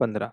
15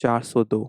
402।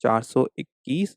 421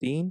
3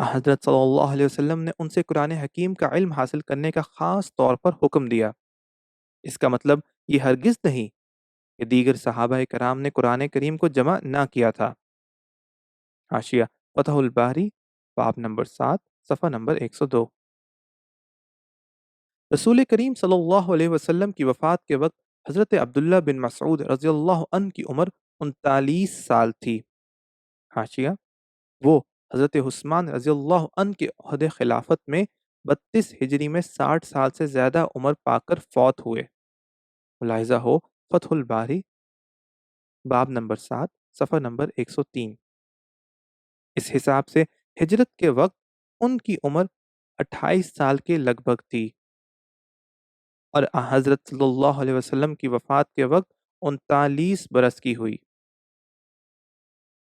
حضرت صلی اللہ علیہ وسلم نے ان سے قرآن حکیم کا علم حاصل کرنے کا خاص طور پر حکم دیا۔ اس کا مطلب یہ ہرگز نہیں کہ دیگر صحابہ کرام نے قرآن کریم کو جمع نہ کیا تھا۔ حاشیہ فتح الباری، باب نمبر 7، صفحہ نمبر 102۔ رسول کریم صلی اللہ علیہ وسلم کی وفات کے وقت حضرت عبداللہ بن مسعود رضی اللہ عنہ کی عمر 39 سال تھی۔ حاشیہ وہ حضرت عثمان رضی اللہ عنہ کے عہد خلافت میں 32 ہجری میں 60 سال سے زیادہ عمر پا کر فوت ہوئے۔ ملاحظہ ہو فتح الباری، باب نمبر 7، صفحہ نمبر 103۔ اس حساب سے ہجرت کے وقت ان کی عمر 28 سال کے لگ بھگ تھی، اور حضرت صلی اللہ علیہ وسلم کی وفات کے وقت 39 برس کی ہوئی۔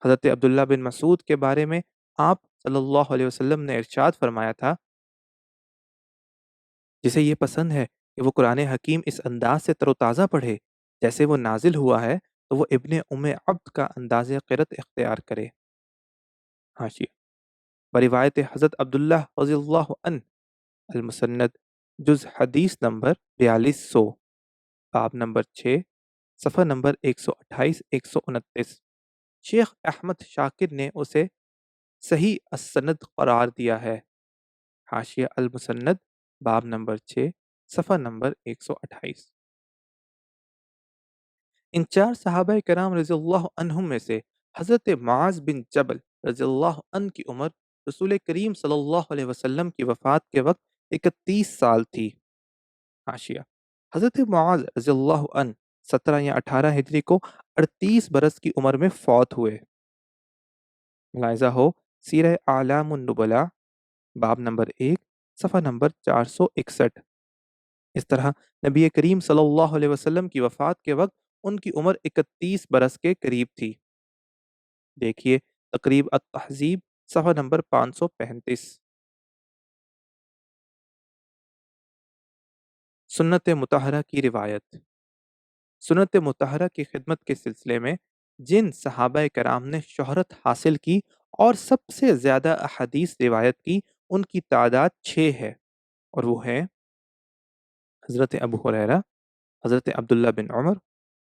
حضرت عبداللہ بن مسعود کے بارے میں آپ صلی اللہ علیہ وسلم نے ارشاد فرمایا تھا، جسے یہ پسند ہے کہ وہ قرآن حکیم اس انداز سے تر و تازہ پڑھے جیسے وہ نازل ہوا ہے، تو وہ ابن عبد کا انداز قرأت اختیار کرے۔ حاشیہ بروایت حضرت عبداللہ رضی اللہ عنہ، المسند، جز حدیث نمبر 4200، باب نمبر 6، صفحہ نمبر 128-129، شیخ احمد شاکر نے اسے صحیح السند قرار دیا ہے۔ حاشیہ المسند، باب نمبر 6، صفحہ نمبر 128۔ ان 4 صحابہ کرام رضی اللہ عنہم میں سے حضرت معاذ بن جبل رضی اللہ عنہ کی عمر رسول کریم صلی اللہ علیہ وسلم کی وفات کے وقت 31 سال تھی۔ حاشیہ حضرت معاذ رضی اللہ عنہ 17 یا 18 ہجری کو 38 برس کی عمر میں فوت ہوئے۔ ملاحظہ ہو سیرہ اعلام النبلاء، باب نمبر 1، صفحہ نمبر 461۔ اس طرح نبی کریم صلی اللہ علیہ وسلم کی وفات کے وقت ان کی عمر 31 برس کے قریب تھی۔ دیکھیے تقریب التہذیب، صفحہ نمبر 535۔ سنت مطہرہ کی روایت۔ سنت مطہرہ کی خدمت کے سلسلے میں جن صحابہ کرام نے شہرت حاصل کی اور سب سے زیادہ احادیث روایت کی، ان کی تعداد 6 ہے، اور وہ ہیں حضرت ابو ہریرہ، حضرت عبداللہ بن عمر،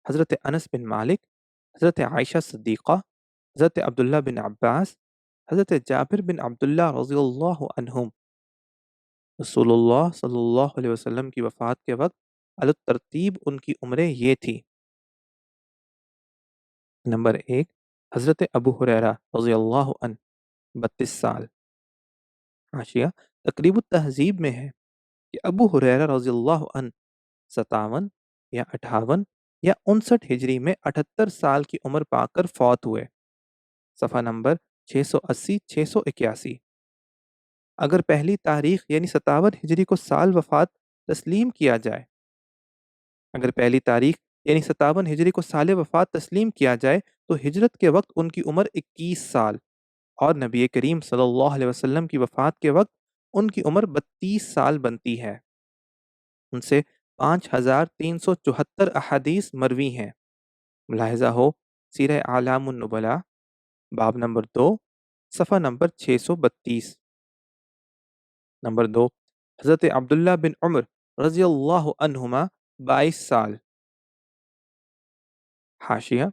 حضرت انس بن مالک، حضرت عائشہ صدیقہ، حضرت عبداللہ بن عباس، حضرت جابر بن عبداللہ رضی اللہ عنہم۔ رسول اللہ صلی اللہ علیہ وسلم کی وفات کے وقت علی ترتیب ان کی عمریں یہ تھی: نمبر 1، حضرت ابو ہریرہ رضی اللہ عنہ 32 سال۔ حاشیہ تقریب التہذیب میں ہے کہ ابو ہریرہ رضی اللہ عنہ 57 یا 58 یا 59 ہجری میں 78 سال کی عمر پا کر فوت ہوئے۔ صفحہ نمبر 680-681۔ اگر پہلی تاریخ یعنی 57 ہجری کو سال وفات تسلیم کیا جائے اگر پہلی تاریخ یعنی 57 ہجری کو سال وفات تسلیم کیا جائے تو ہجرت کے وقت ان کی عمر 21 سال اور نبی کریم صلی اللہ علیہ وسلم کی وفات کے وقت ان کی عمر 32 سال بنتی ہے۔ ان سے 5374 احادیث مروی ہیں۔ ملاحظہ ہو سیرہ اعلام النبلاء، باب نمبر 2، صفحہ نمبر 632۔ نمبر 2، حضرت عبداللہ بن عمر رضی اللہ عنہما 22 سال۔ حاشیہ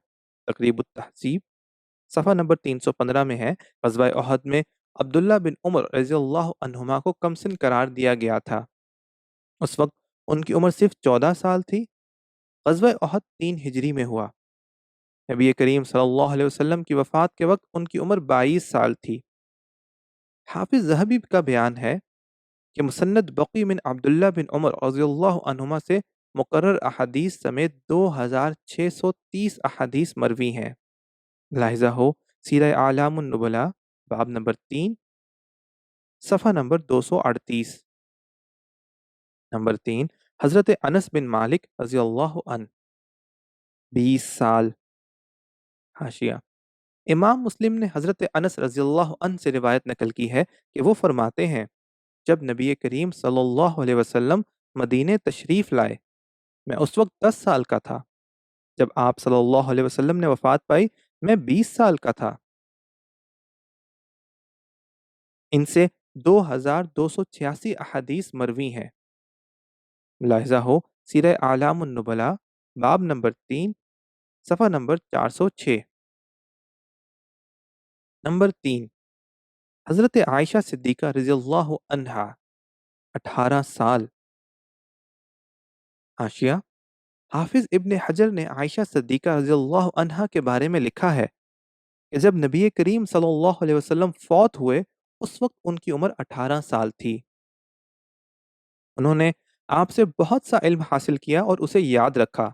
تقریب التہذیب، صفحہ نمبر 315 میں ہے، غزوہ احد میں عبداللہ بن عمر رضی اللہ عنہما کو کمسن قرار دیا گیا تھا۔ اس وقت ان کی عمر صرف 14 سال تھی۔ غزوہ احد 3 ہجری میں ہوا۔ نبی کریم صلی اللہ علیہ وسلم کی وفات کے وقت ان کی عمر 22 سال تھی۔ حافظ ذہبی کا بیان ہے کہ مسند بقی من عبداللہ بن عمر رضی اللہ عنہما سے مقرر احادیث سمیت 2630 احادیث مروی ہیں۔ ملاحظہ ہو سیرہ اعلام النبلاء، باب نمبر 3، صفحہ نمبر 238۔ نمبر 3، حضرت انس بن مالک رضی اللہ عنہ 20 سال۔ حاشیہ امام مسلم نے حضرت انس رضی اللہ عنہ سے روایت نقل کی ہے کہ وہ فرماتے ہیں، جب نبی کریم صلی اللہ علیہ وسلم مدینہ تشریف لائے، میں اس وقت 10 سال کا تھا۔ جب آپ صلی اللہ علیہ وسلم نے وفات پائی، میں 20 سال کا تھا۔ ان سے 2286 احادیث مروی ہیں۔ ملاحظہ ہو سیرہ اعلام النبلاء باب نمبر 3 صفحہ نمبر 406۔ نمبر 3، حضرت عائشہ صدیقہ رضی اللہ عنہا 18 سال۔ حاشیہ: حافظ ابن حجر نے عائشہ صدیقہ رضی اللہ عنہا کے بارے میں لکھا ہے کہ جب نبی کریم صلی اللہ علیہ وسلم فوت ہوئے اس وقت ان کی عمر 18 سال تھی۔ انہوں نے آپ سے بہت سا علم حاصل کیا اور اسے یاد رکھا،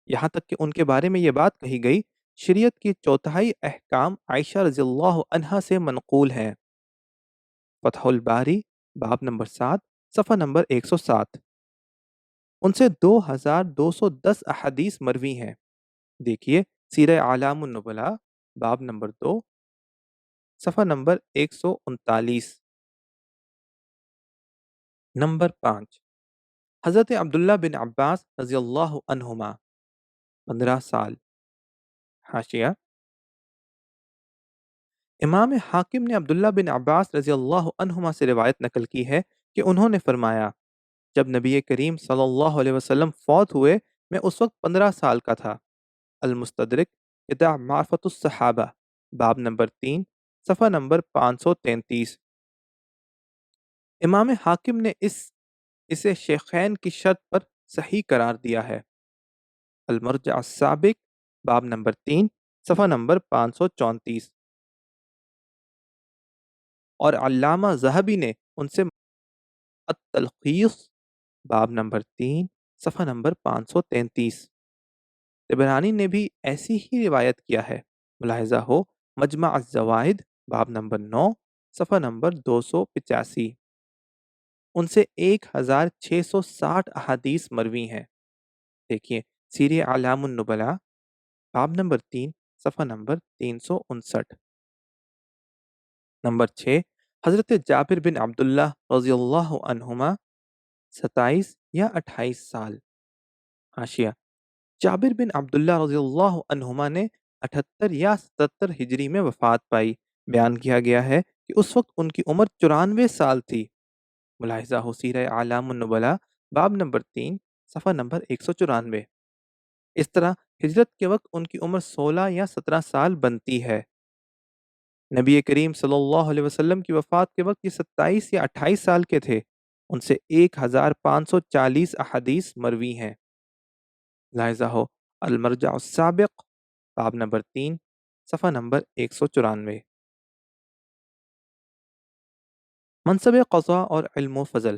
یہاں تک کہ ان کے بارے میں یہ بات کہی گئی شریعت کی چوتھائی احکام عائشہ رضی اللہ عنہا سے منقول ہیں۔ فتح الباری باب نمبر 7 صفحہ نمبر 107۔ ان سے 2210 احادیث مروی ہیں۔ دیکھیے سیرہ اعلام النبلاء باب نمبر 2 صفحہ نمبر 139۔ نمبر 5، حضرت عبداللہ بن عباس رضی اللہ عنہما 15 سال۔ حاشیہ: امام حاکم نے عبداللہ بن عباس رضی اللہ عنہما سے روایت نقل کی ہے کہ انہوں نے فرمایا جب نبی کریم صلی اللہ علیہ وسلم فوت ہوئے میں اس وقت 15 سال کا تھا۔ المستدرک کتاب معرفت الصحابہ باب نمبر 3 صفحہ نمبر 533۔ امام حاکم نے اسے شیخین کی شرط پر صحیح قرار دیا ہے۔ المرجع السابق باب نمبر 3 صفحہ نمبر 534۔ اور علامہ ذہبی نے ان سے التلخیص باب نمبر 3 صفحہ نمبر 533۔ طبرانی نے بھی ایسی ہی روایت کیا ہے۔ ملاحظہ ہو مجمع الزوائد باب نمبر 9 صفحہ نمبر 285۔ ان سے 1660 احادیث مروی ہیں۔ دیکھیے سیرہ اعلام النبلاء باب نمبر 3 صفحہ نمبر 359۔ نمبر 6، حضرت جابر بن عبداللہ رضی اللہ عنہما 27 یا 28 سال۔ حاشیہ: جابر بن عبداللہ رضی اللہ عنہما نے 78 یا 77 ہجری میں وفات پائی۔ بیان کیا گیا ہے کہ اس وقت ان کی عمر 94 سال تھی۔ ملاحظہ ہو سیرہ اعلام النبلاء باب نمبر 3 صفحہ نمبر 194۔ اس طرح ہجرت کے وقت ان کی عمر 16 یا 17 سال بنتی ہے۔ نبی کریم صلی اللہ علیہ وسلم کی وفات کے وقت یہ 27 یا 28 سال کے تھے۔ ان سے 1540 احادیث مروی ہیں۔ لاحظہ ہو المرجع السابق باب نمبر 3 صفحہ نمبر 194۔ منصب قضاء اور علم و فضل۔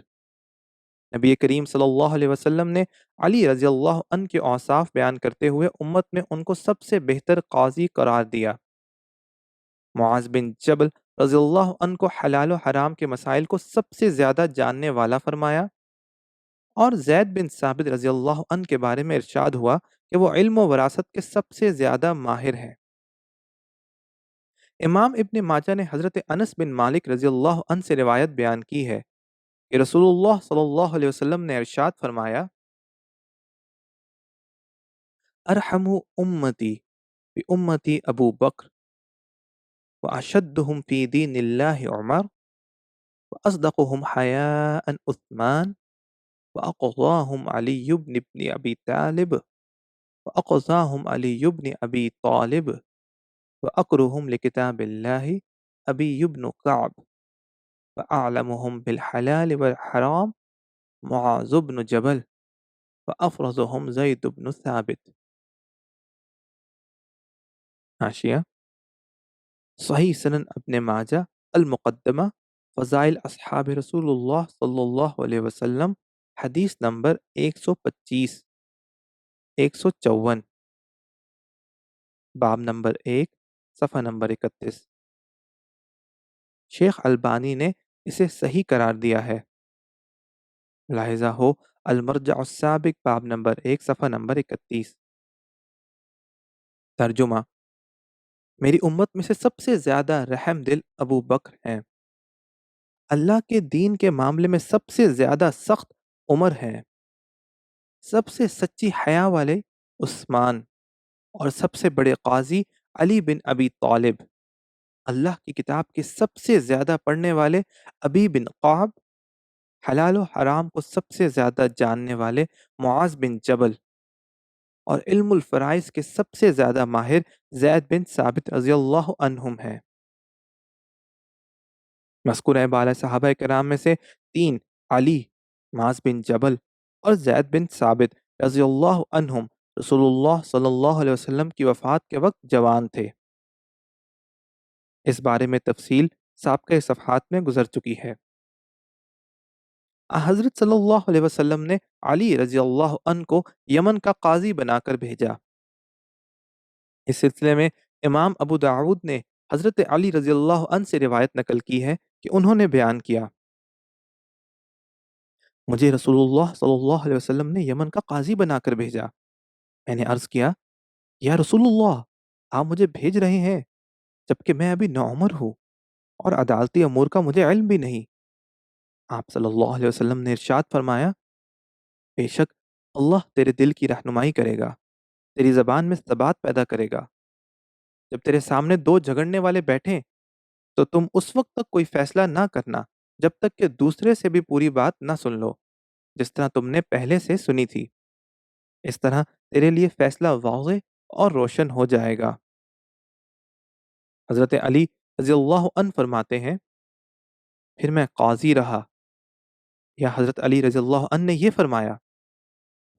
نبی کریم صلی اللہ علیہ وسلم نے علی رضی اللہ عنہ کے اوصاف بیان کرتے ہوئے امت میں ان کو سب سے بہتر قاضی قرار دیا۔ معاذ بن جبل رضی اللہ عنہ کو حلال و حرام کے مسائل کو سب سے زیادہ جاننے والا فرمایا، اور زید بن ثابت رضی اللہ عنہ کے بارے میں ارشاد ہوا کہ وہ علم و وراثت کے سب سے زیادہ ماہر ہیں۔ امام ابن ماجہ نے حضرت انس بن مالک رضی اللہ عنہ سے روایت بیان کی ہے کہ رسول اللہ صلی اللہ علیہ وسلم نے ارشاد فرمایا ارحم امتی بامتی ابو بکر واشدهم فی دین اللہ عمر واصدقهم حیاء عثمان واقضاهم علی بن ابی طالب وأقضاهم علي بن أبي طالب وأقرهم لكتاب الله أبي بن كعب وأعلمهم بالحلال والحرام معاذ بن جبل وأفرزهم زيد بن ثابت۔ حاشیہ: صحیح سنن ابن ماجہ المقدمہ فضائل اصحاب رسول اللہ صلی اللہ علیہ وسلم حدیث نمبر 125 154، باب نمبر 1 صفحہ نمبر 31۔ شیخ البانی نے اسے صحیح قرار دیا ہے۔ ملاحظہ ہو المرجع السابق باب نمبر 1 صفحہ نمبر 31۔ ترجمہ: میری امت میں سے سب سے زیادہ رحم دل ابو بکر ہیں۔ اللہ کے دین کے معاملے میں سب سے زیادہ سخت عمر ہیں۔ سب سے سچی حیا والے عثمان، اور سب سے بڑے قاضی علی بن ابی طالب۔ اللہ کی کتاب کے سب سے زیادہ پڑھنے والے ابی بن قعب، حلال و حرام کو سب سے زیادہ جاننے والے معاذ بن جبل، اور علم الفرائض کے سب سے زیادہ ماہر زید بن ثابت رضی اللہ عنہم ہیں۔ مذکورہ بالا صحابہ کرام میں سے تین، علی، معاذ بن جبل اور زید بن ثابت رضی اللہ عنہم، رسول اللہ صلی اللہ علیہ وسلم کی وفات کے وقت جوان تھے۔ اس بارے میں تفصیل سابقہ صفحات میں گزر چکی ہے۔ حضرت صلی اللہ علیہ وسلم نے علی رضی اللہ عنہ کو یمن کا قاضی بنا کر بھیجا۔ اس سلسلے میں امام ابو داود نے حضرت علی رضی اللہ عنہ سے روایت نقل کی ہے کہ انہوں نے بیان کیا، مجھے رسول اللہ صلی اللہ علیہ وسلم نے یمن کا قاضی بنا کر بھیجا۔ میں نے عرض کیا، یا رسول اللہ، آپ مجھے بھیج رہے ہیں جبکہ میں ابھی نوعمر ہوں اور عدالتی امور کا مجھے علم بھی نہیں۔ آپ صلی اللہ علیہ وسلم نے ارشاد فرمایا، بے شک اللہ تیرے دل کی رہنمائی کرے گا، تیری زبان میں ثبات پیدا کرے گا۔ جب تیرے سامنے دو جھگڑنے والے بیٹھیں تو تم اس وقت تک کوئی فیصلہ نہ کرنا جب تک کہ دوسرے سے بھی پوری بات نہ سن لو جس طرح تم نے پہلے سے سنی تھی۔ اس طرح تیرے لیے فیصلہ واضح اور روشن ہو جائے گا۔ حضرت علی رضی اللہ عنہ فرماتے ہیں، پھر میں قاضی رہا، یا حضرت علی رضی اللہ عنہ نے یہ فرمایا،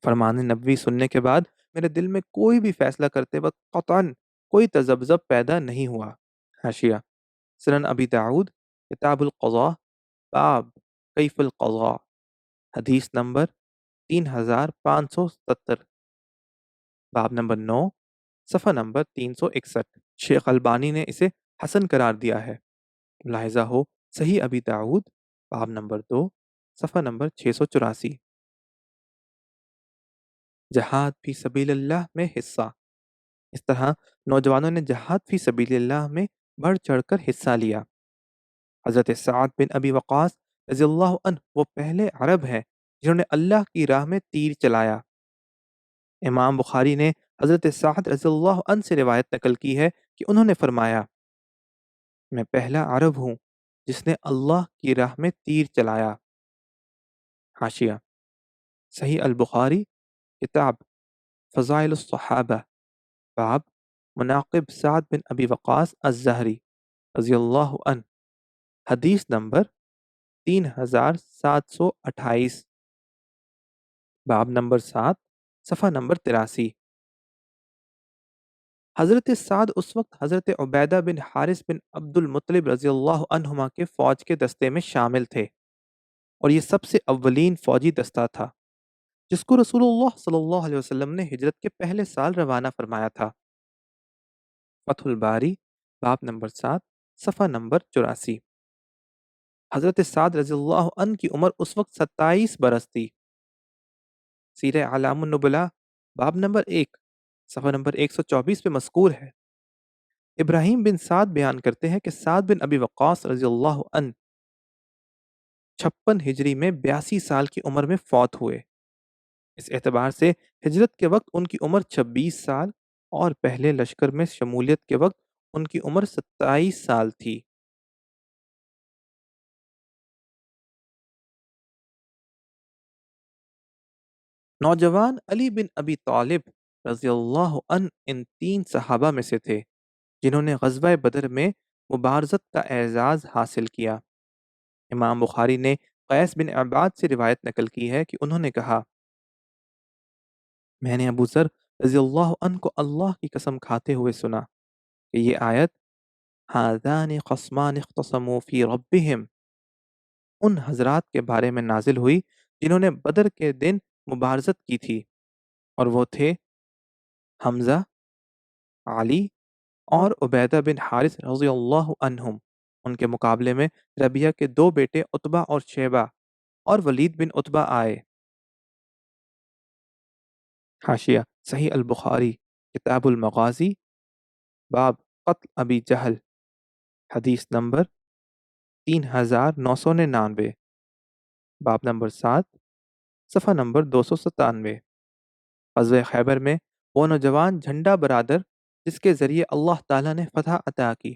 فرمان نبوی سننے کے بعد میرے دل میں کوئی بھی فیصلہ کرتے وقت قطعاً کوئی تذبذب پیدا نہیں ہوا۔ حاشیہ: سنن ابی داود، کتاب القضاء، باب کیف القضاء، حدیث نمبر 3570، باب نمبر 9، صفحہ نمبر 361۔ شیخ البانی نے اسے حسن قرار دیا ہے۔ ملاحظہ ہو صحیح ابی داود، باب نمبر 2، صفحہ نمبر 684۔ جہاد فی سبیل اللہ میں حصہ۔ اس طرح نوجوانوں نے جہاد فی سبیل اللہ میں بڑھ چڑھ کر حصہ لیا۔ حضرت سعد بن ابی وقاص رضی اللہ عنہ وہ پہلے عرب ہیں جنہوں نے اللہ کی راہ میں تیر چلایا۔ امام بخاری نے حضرت سعد رضی اللہ عنہ سے روایت نقل کی ہے کہ انہوں نے فرمایا، میں پہلا عرب ہوں جس نے اللہ کی راہ میں تیر چلایا۔ حاشیہ: صحیح البخاری، کتاب فضائل الصحابہ، باب مناقب سعد بن ابی وقاص الزہری رضی اللہ عنہ، حدیث نمبر 3728، باب نمبر 7، صفحہ نمبر 83۔ حضرت سعد اس وقت حضرت عبیدہ بن حارث بن عبد المطلب رضی اللہ عنہما کے فوج کے دستے میں شامل تھے، اور یہ سب سے اولین فوجی دستہ تھا جس کو رسول اللہ صلی اللہ علیہ وسلم نے ہجرت کے پہلے سال روانہ فرمایا تھا۔ فتح الباری، باب نمبر 7، صفحہ نمبر 84۔ حضرت سعد رضی اللہ عنہ کی عمر اس وقت 27 برس تھی۔ سیر اعلام النبلاء، باب نمبر 1، صفحہ نمبر 124 پہ مذکور ہے۔ ابراہیم بن سعد بیان کرتے ہیں کہ سعد بن ابی وقاص رضی اللہ عنہ 56 ہجری میں 82 سال کی عمر میں فوت ہوئے۔ اس اعتبار سے ہجرت کے وقت ان کی عمر 26 سال اور پہلے لشکر میں شمولیت کے وقت ان کی عمر 27 سال تھی۔ نوجوان علی بن ابی طالب رضی اللہ عنہ ان 3 صحابہ میں سے تھے جنہوں نے غزوہ بدر میں مبارزت کا اعزاز حاصل کیا۔ امام بخاری نے قیس بن عباد سے روایت نقل کی ہے کہ انہوں نے کہا، میں نے ابو ذر رضی اللہ عنہ کو اللہ کی قسم کھاتے ہوئے سنا کہ یہ آیت ہذان خصمان اختصموا فی ربہم ان حضرات کے بارے میں نازل ہوئی جنہوں نے بدر کے دن مبارزت کی تھی، اور وہ تھے حمزہ، علی اور عبیدہ بن حارث رضی اللہ عنہم۔ ان کے مقابلے میں ربیہ کے 2 بیٹے عتبہ اور شیبہ اور ولید بن عتبہ آئے۔ حاشیہ: صحیح البخاری، کتاب المغازی، باب قتل ابی جہل، حدیث نمبر 3999، باب نمبر 7، صفحہ نمبر 297۔ غزوہ خیبر میں وہ نوجوان جھنڈا برادر جس کے ذریعے اللہ تعالیٰ نے فتح عطا کی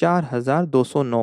4209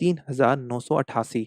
3988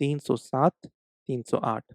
307 308।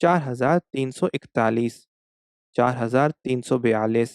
4341 4342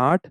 8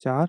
4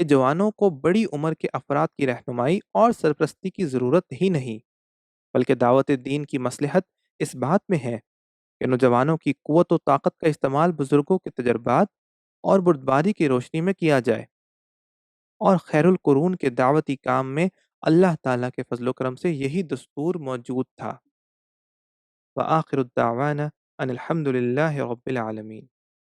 کہ جوانوں کو بڑی عمر کے افراد کی رہنمائی اور سرپرستی کی ضرورت ہی نہیں، بلکہ دعوت دین کی مصلحت اس بات میں ہے کہ نوجوانوں کی قوت و طاقت کا استعمال بزرگوں کے تجربات اور بردباری کی روشنی میں کیا جائے، اور خیر القرون کے دعوتی کام میں اللہ تعالیٰ کے فضل و کرم سے یہی دستور موجود تھا۔ وآخر الدعوانا ان الحمد للہ رب العالمین۔